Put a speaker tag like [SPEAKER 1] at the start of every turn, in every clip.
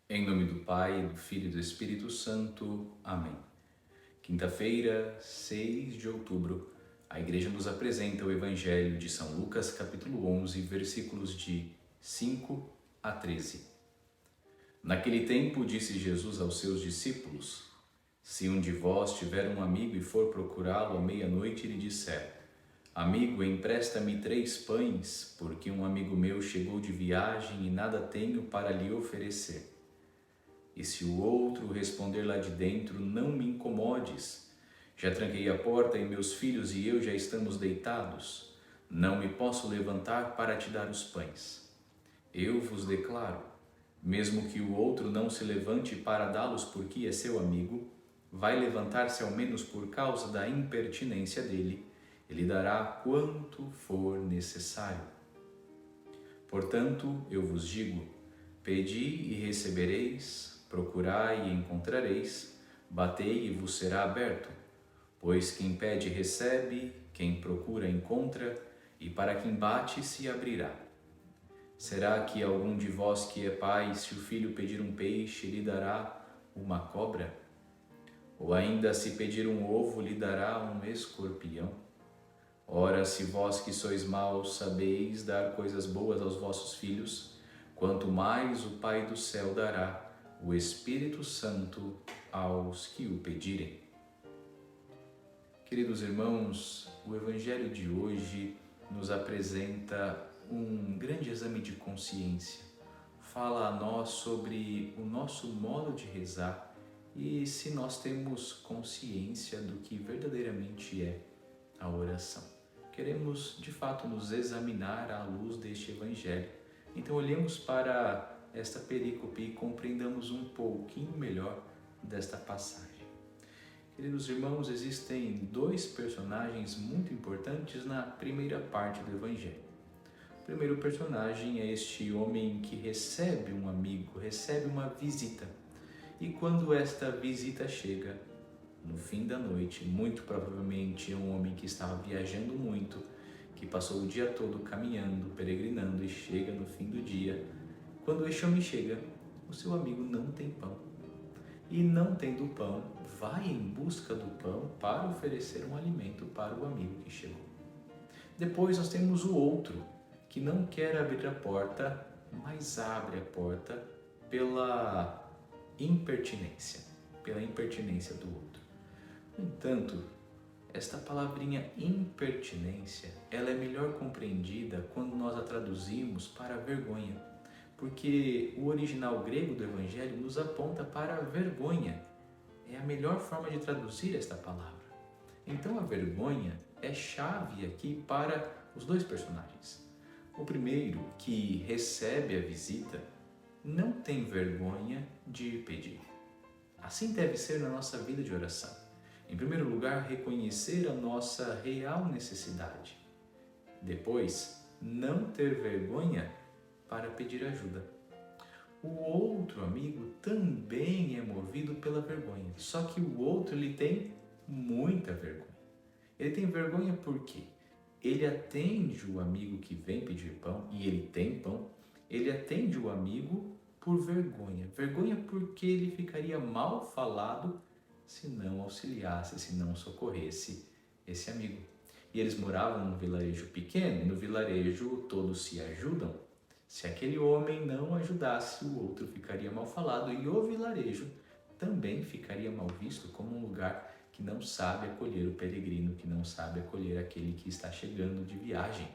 [SPEAKER 1] Em nome do Pai, do Filho e do Espírito Santo. Amém. Quinta-feira, 6 de outubro, a Igreja nos apresenta o Evangelho de São Lucas, capítulo 11, versículos de 5 a 13. Naquele tempo, disse Jesus aos seus discípulos: Se um de vós tiver um amigo e for procurá-lo à meia-noite e lhe disser: Amigo, empresta-me 3 pães, porque um amigo meu chegou de viagem e nada tenho para lhe oferecer. E se o outro responder lá de dentro: Não me incomodes, já tranquei a porta e meus filhos e eu já estamos deitados, não me posso levantar para te dar os pães. Eu vos declaro, mesmo que o outro não se levante para dá-los porque é seu amigo, vai levantar-se ao menos por causa da impertinência dele, e lhe dará quanto for necessário. Portanto, eu vos digo: pedi e recebereis, procurai e encontrareis, batei e vos será aberto. Pois quem pede recebe, quem procura encontra, e para quem bate se abrirá. Será que algum de vós que é pai, se o filho pedir um peixe, lhe dará uma cobra? Ou ainda se pedir um ovo, lhe dará um escorpião? Ora, se vós que sois maus sabeis dar coisas boas aos vossos filhos, quanto mais o Pai do céu dará o Espírito Santo aos que o pedirem. Queridos irmãos, o Evangelho de hoje nos apresenta um grande exame de consciência. Fala a nós sobre o nosso modo de rezar e se nós temos consciência do que verdadeiramente é a oração. Queremos, de fato, nos examinar à luz deste Evangelho. Então, olhemos para esta perícope e compreendamos um pouquinho melhor desta passagem. Queridos irmãos, existem 2 personagens muito importantes na primeira parte do Evangelho. O primeiro personagem é este homem que recebe um amigo, recebe uma visita. E quando esta visita chega, no fim da noite, muito provavelmente é um homem que estava viajando muito, que passou o dia todo caminhando, peregrinando e chega no fim do dia. Quando este homem chega, o seu amigo não tem pão. E não tendo pão, vai em busca do pão para oferecer um alimento para o amigo que chegou. Depois nós temos o outro, que não quer abrir a porta, mas abre a porta pela impertinência do outro. No entanto, esta palavrinha impertinência, ela é melhor compreendida quando nós a traduzimos para vergonha, porque o original grego do Evangelho nos aponta para a vergonha. É a melhor forma de traduzir esta palavra. Então a vergonha é chave aqui para os 2 personagens. O primeiro, que recebe a visita, não tem vergonha de pedir. Assim deve ser na nossa vida de oração. Em primeiro lugar, reconhecer a nossa real necessidade. Depois, não ter vergonha para pedir ajuda. O outro amigo também é movido pela vergonha, só que o outro ele tem muita vergonha. Ele tem vergonha porque ele atende o amigo que vem pedir pão, e ele tem pão, ele atende o amigo por vergonha. Vergonha porque ele ficaria mal falado se não auxiliasse, se não socorresse esse amigo. E eles moravam num vilarejo pequeno, e no vilarejo todos se ajudam. Se aquele homem não ajudasse, o outro ficaria mal falado e o vilarejo também ficaria mal visto como um lugar que não sabe acolher o peregrino, que não sabe acolher aquele que está chegando de viagem,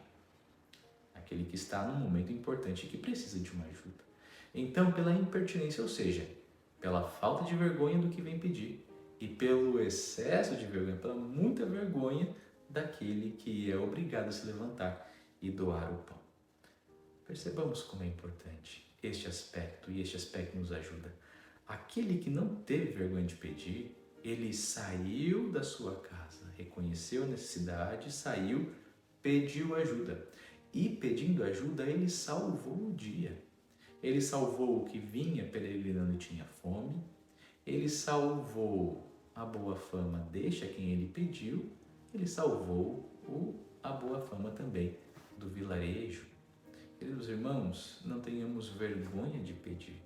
[SPEAKER 1] aquele que está num momento importante e que precisa de uma ajuda. Então, pela impertinência, ou seja, pela falta de vergonha do que vem pedir e pelo excesso de vergonha, pela muita vergonha daquele que é obrigado a se levantar e doar o pão. Percebamos como é importante este aspecto, e este aspecto nos ajuda. Aquele que não teve vergonha de pedir, ele saiu da sua casa, reconheceu a necessidade, saiu, pediu ajuda. E pedindo ajuda, ele salvou o dia. Ele salvou o que vinha peregrinando e tinha fome. Ele salvou a boa fama deste a quem ele pediu. Ele salvou a boa fama também do vilarejo. Queridos irmãos, não tenhamos vergonha de pedir.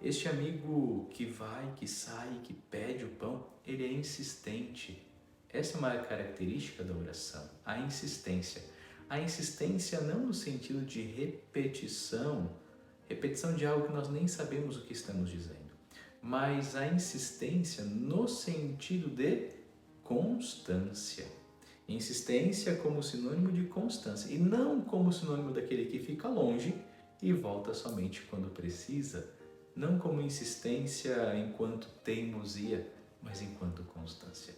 [SPEAKER 1] Este amigo que vai, que sai, que pede o pão, ele é insistente. Essa é uma característica da oração, a insistência. A insistência não no sentido de repetição de algo que nós nem sabemos o que estamos dizendo, mas a insistência no sentido de constância. Insistência como sinônimo de constância e não como sinônimo daquele que fica longe e volta somente quando precisa, não como insistência enquanto teimosia, mas enquanto constância.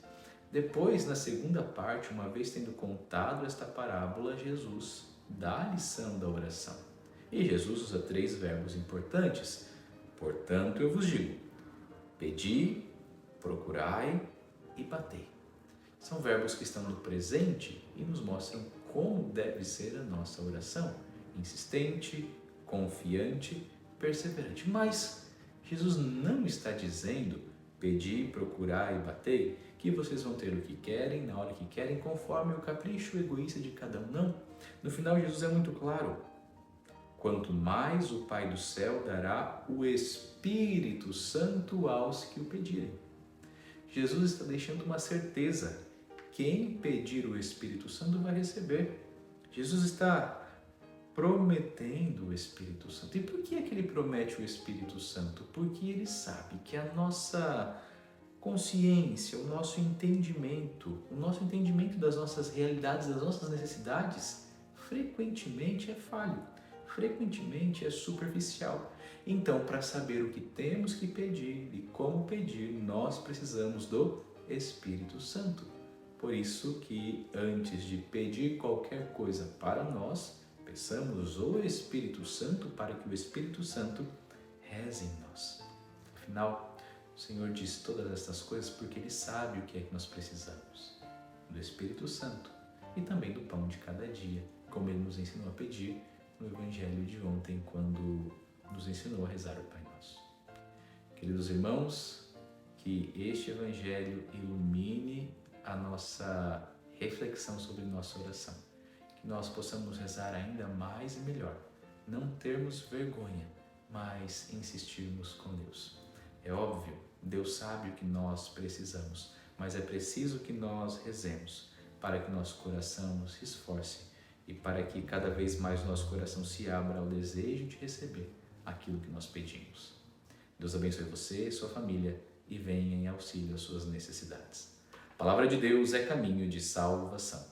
[SPEAKER 1] Depois, na segunda parte, uma vez tendo contado esta parábola, Jesus dá a lição da oração. E Jesus usa 3 verbos importantes. Portanto, eu vos digo: pedi, procurai e batei. São verbos que estão no presente e nos mostram como deve ser a nossa oração. Insistente, confiante, perseverante. Mas Jesus não está dizendo: pedi, procurai e batei, que vocês vão ter o que querem, na hora que querem, conforme o capricho egoísta de cada um. Não. No final, Jesus é muito claro. Quanto mais o Pai do céu dará o Espírito Santo aos que o pedirem. Jesus está deixando uma certeza. Quem pedir o Espírito Santo vai receber. Jesus está prometendo o Espírito Santo. E por que é que ele promete o Espírito Santo? Porque ele sabe que a nossa consciência, o nosso entendimento das nossas realidades, das nossas necessidades, frequentemente é falho, frequentemente é superficial. Então, para saber o que temos que pedir e como pedir, nós precisamos do Espírito Santo. Por isso que antes de pedir qualquer coisa para nós, peçamos o Espírito Santo para que o Espírito Santo reze em nós. Afinal, o Senhor diz todas estas coisas porque Ele sabe o que é que nós precisamos. Do Espírito Santo e também do pão de cada dia, como Ele nos ensinou a pedir no Evangelho de ontem, quando nos ensinou a rezar o Pai Nosso. Queridos irmãos, que este Evangelho ilumine a nossa reflexão sobre nossa oração. Que nós possamos rezar ainda mais e melhor. Não termos vergonha, mas insistirmos com Deus. É óbvio, Deus sabe o que nós precisamos, mas é preciso que nós rezemos para que nosso coração se esforce e para que cada vez mais nosso coração se abra ao desejo de receber aquilo que nós pedimos. Deus abençoe você e sua família e venha em auxílio às suas necessidades. A palavra de Deus é caminho de salvação.